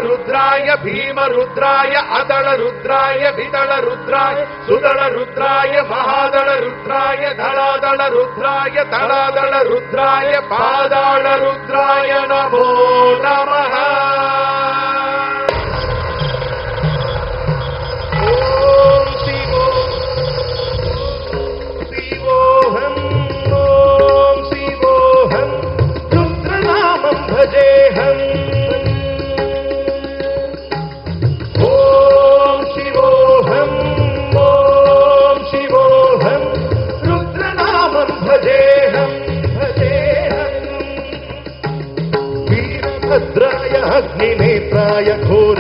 रुद्राय भीम रुद्राय अदल रुद्राय विदल रुद्राय सुदल रुद्राय महादल रुद्राय धलादल रुद्राय तलादल रुद्राय पादाल रुद्राय नमो नमः। ओम शिवोऽहम् ओम शिवोऽहम् रुद्रनामं भजेऽहम्। ओम शिवोऽहम् रुद्रनामं भजेऽहम् वीरभद्राय अग्निनेत्राय घोर